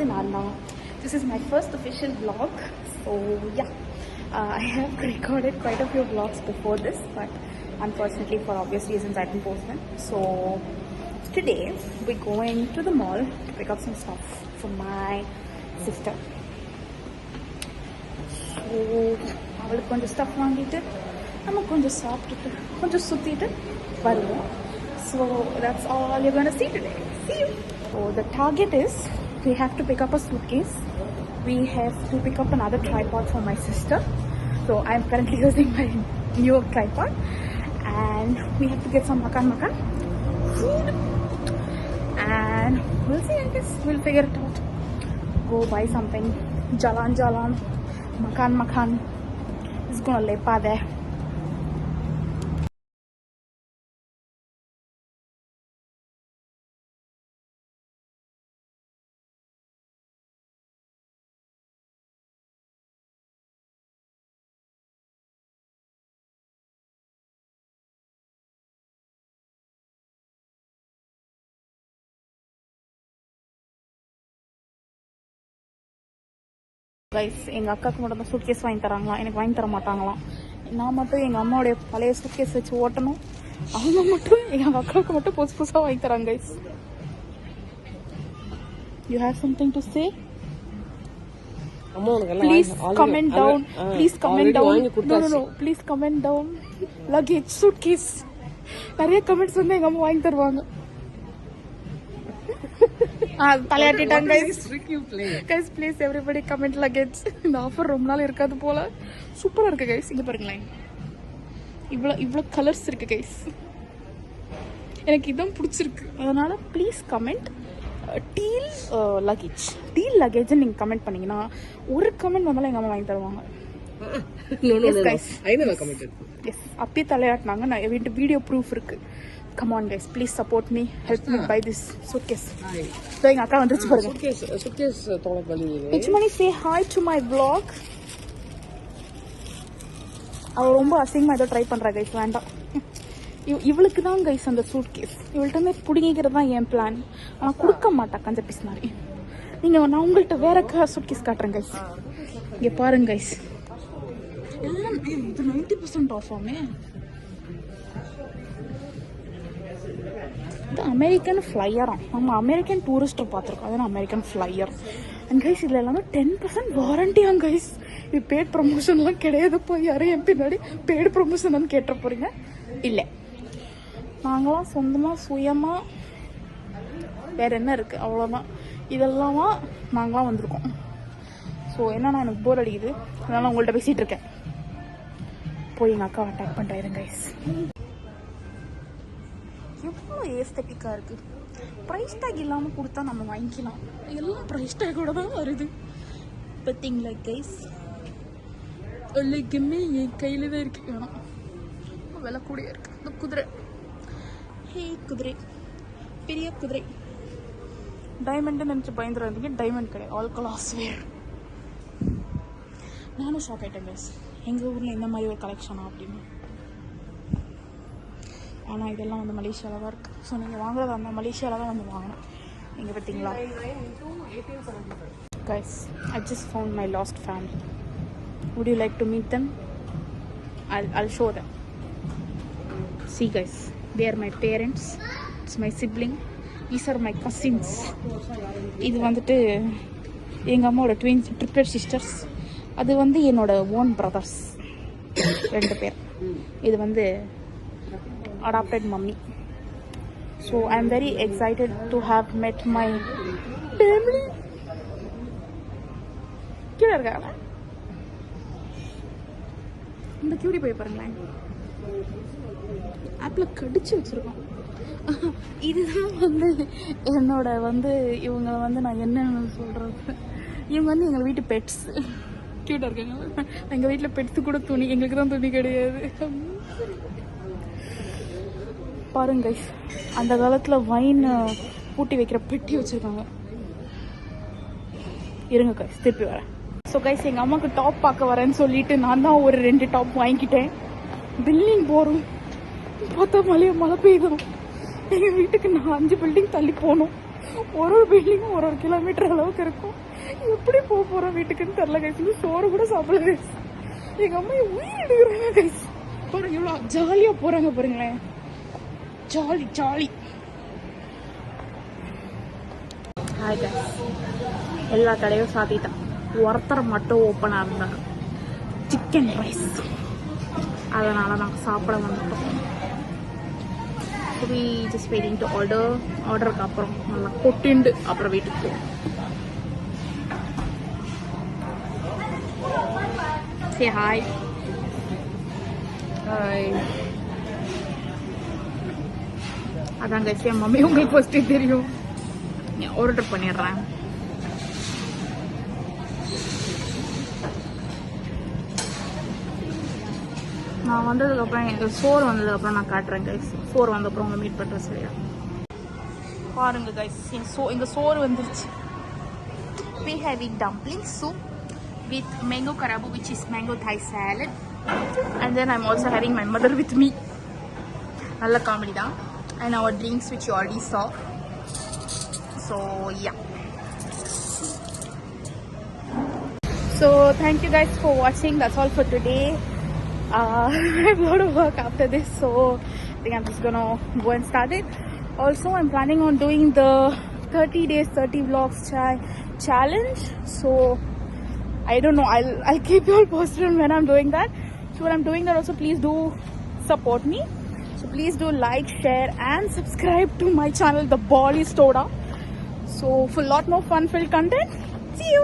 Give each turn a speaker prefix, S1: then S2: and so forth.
S1: போகிறது நான் தான். This is my first official vlog. So yeah, I have recorded quite a few vlogs before this, but unfortunately for obvious reasons I didn't post them. So today we're going to the mall to pick up some stuff for my sister. So அவளுக்கு கொஞ்சம் stuff வாங்கிட்டு நம்ம கொஞ்சம் சாப்பிட்டுட்டு கொஞ்சம் சுற்றிட்டு வருவோம். So that's all you're going to see today. See you. So the target is we have to pick up a suitcase. We have to pick up another tripod for my sister. So I'm currently using my new tripod. And we have to get some makan food. And we'll see, I guess. We'll figure it out. Go buy something. Jalan. Makan. It's gonna lepa there. Guys, எங்கள் அக்காவுக்கு மட்டும் தான் suitcase வாங்கி தராங்களாம், எனக்கு வாங்கி தர மாட்டாங்களாம். நான் மட்டும் எங்கள் அம்மாவுடைய பழைய சூட்கேஸ் வச்சு ஓட்டணும். அவங்க மட்டும் எங்கள் அக்காவுக்கு மட்டும் புதுசாக வாங்கி தராங்க. Guys, you have something to say? Please comment down. Please comment down. No. Please comment down. Luggage, suitcase. நிறைய கமெண்ட்ஸ் வந்து எங்கள் அம்மா வாங்கி தருவாங்க. தலையாட்டிட்டாங்க guys. Please everybody comment luggage. இந்த ஆஃபர் ரொம்ப நாள் இருக்காது போல. சூப்பராக இருக்கு கைஸ். இங்கே பாருங்களேன், இவ்வளோ கலர்ஸ் இருக்கு கைஸ். எனக்கு இதான் பிடிச்சிருக்கு. அதனால ப்ளீஸ் கமெண்ட் டீல் லக்கேஜ் நீங்கள் கமெண்ட் பண்ணீங்கன்னா ஒரு கமெண்ட் வந்தாலும் எங்கள் அம்மா வாங்கி தருவாங்க. எஸ், அப்பயே தலையாட்டினாங்க. நான் என்கிட்ட வீடியோ ப்ரூஃப் இருக்கு. Come on guys, please support me, help me buy this suitcase. So எங்க அக்கா வந்துருச்சு பாருங்க. suitcase தோளபலி. Ichmani, say hi to my vlog. அவ ரொம்ப அசிங்கமா ஏதோ ட்ரை பண்றா கைஸ், வேண்டாம். இவளுக்கு தான் கைஸ் அந்த சூட்கேஸ். இவள்கிட்ட புடிங்கிக்கிறது தான் என் பிளான். ஆனால் கொடுக்க மாட்டா கஞ்ச பீஸ் மாதிரி. நான் உங்கள்கிட்ட வேற சூட்கேஸ் காட்டுறேன் கைஸ். இங்கே பாருங்க கைஸ், எல்லாம் இது 90% ஆஃப் ஆமே. இது அமெரிக்கன் ஃப்ளையராம். நம்ம அமெரிக்கன் டூரிஸ்ட்டை பார்த்துருக்கோம், அதான் அமெரிக்கன் ஃப்ளையர். அண்ட் கைஸ், இதில் எல்லாமே 10% வாரண்டியாங்க கைஸ். இது பெய்ட் ப்ரொமோஷன்லாம் கிடையாதுப்பா. யாரும் என் பின்னாடி பெய்டு ப்ரொமோஷன் கேட்ட போகிறீங்க? இல்லை, நாங்களாம் சொந்தமாக சுயமாக வேறு என்ன இருக்குது அவ்வளோதான். இதெல்லாமா நாங்களாம் வந்திருக்கோம். ஸோ என்னன்னா எனக்கு போர் அடிக்குது, அதனால் உங்கள்கிட்ட பேசிகிட்டு இருக்கேன். போய் எங்கள் அக்காவை அட்டாக் பண்ணுறேன் கைஸ். எவ்வளோ ஏஸ்தட்டிக்காக இருக்குது. ப்ரைஸ் டேக் இல்லாமல் கொடுத்தா நம்ம வாங்கிக்கலாம். எல்லாம் ப்ரைஸ் டேக்கோட தான் வருது. பார்த்தீங்களா கைஸ், எல்லாமே என் கையில் தான் இருக்கு. வேணாம், விலை கூடிய இருக்குது. இந்த குதிரை, குதிரை, பெரிய குதிரை. டைமண்டு நினச்சி பயந்துடாதீங்க, டைமண்ட் கிடையாது, ஆல் கிளாஸ் வேர். நானும் ஷாக் ஆகிட்டேன் கைஸ், எங்கள் ஊரில் இந்த மாதிரி ஒரு கலெக்ஷனா அப்படின்னு. ஆனால் இதெல்லாம் வந்து மலேசியாவில் தான் இருக்குது. ஸோ நீங்கள் வாங்குறது அந்த மலேசியாவில் தான் வந்து வாங்கணும். நீங்கள் பார்த்தீங்களா guys, I just found my lost family. Would you like to meet them? I'll show them. See guys, they are my parents. It's my sibling. These are my cousins. இது வந்துட்டு எங்கள் அம்மாவோட ட்ரிப்ளட் சிஸ்டர்ஸ். அது வந்து என்னோட own brothers 2 பேர். இது வந்து adopted mummy. So I'm very excited to have met my family. கீழே இருக்காங்க இந்த கியூடி போய் பாருங்களேன். ஆப்பில் கடிச்சு வச்சிருக்கோம். இதுதான் வந்து என்னோட வந்து இவங்க வந்து நான் என்னன்னு சொல்றது, இவங்க வந்து எங்கள் வீட்டு பெட்ஸ். கியூட்டாக இருக்காங்க. எங்கள் வீட்டில் பெட்ஸு கூட துணி, எங்களுக்கு தான் துணி கிடையாது. பாருங்க கைஸ், அந்த காலத்தில் வைன் பூட்டி வைக்கிற பெட்டி வச்சுருக்காங்க. இருங்க கைஸ், திருப்பி வரேன். ஸோ கைஸ், எங்கள் அம்மாவுக்கு டாப் பார்க்க வரேன்னு சொல்லிட்டு நான் தான் ஒரு 2 டாப் வாங்கிக்கிட்டேன். பில்டிங் போகிறோம், பார்த்தா மழை பெய்யும். எங்கள் வீட்டுக்கு நான் 5 பில்டிங் தள்ளி போகணும். ஒரு பில்டிங்கும் ஒரு கிலோமீட்டர் அளவுக்கு இருக்கும். எப்படி போக போகிறோம் வீட்டுக்குன்னு தெரில கைஸ். சோறு கூட சாப்பிடல கைஸ். எங்கள் அம்மா உயிர் எடுக்கிறாங்க கைஸ். பாருங்க எவ்வளோ ஜாலியாக போகிறாங்க பாருங்களேன். Jolly jolly. Hi guys. எல்லா கடையும் சாத்திட்டான். ஒருத்தர் மட்டும் ஓப்பனாக இருந்தாங்க. Chicken rice. அதனால் நாங்கள் சாப்பிட வந்துட்டோம். we just waiting to ஆர்டருக்கு அப்புறம் நல்லா கொட்டிண்டு அப்புறம் வீட்டுக்கு போவோம். say hi.
S2: Hi.
S1: அதான் கைஸ் என் மம்மி உங்களுக்கு ஃபர்ஸ்டே தெரியும். ஆர்டர் பண்ணிடுறேன். நான் வந்ததுக்கப்புறம் எனக்கு சோறு வந்ததுக்கப்புறம் நான் காட்டுறேன் கைஸ். சோறு வந்தப்புறம் உங்களை மீட் பண்ணுறேன் சரியா? பாருங்க கைஸ் எங்கள் சோறு வந்துருச்சு. we having dumpling soup with mango karabu, which is mango Thai salad, and then I'm also having my mother with me. நல்ல காமெடி தான். And our drinks which you already saw. So yeah. So thank you guys for watching. That's all for today. I have a lot of work after this, so I think I'm just gonna go and start it. Also, I'm planning on doing the 30 days 30 vlogs challenge. So I don't know, I'll keep you all posted on when I'm doing that. So when I'm doing that also, please do support me. So please do like, share and subscribe to my channel, The Bali Stoda. So for a lot more fun-filled content. See you.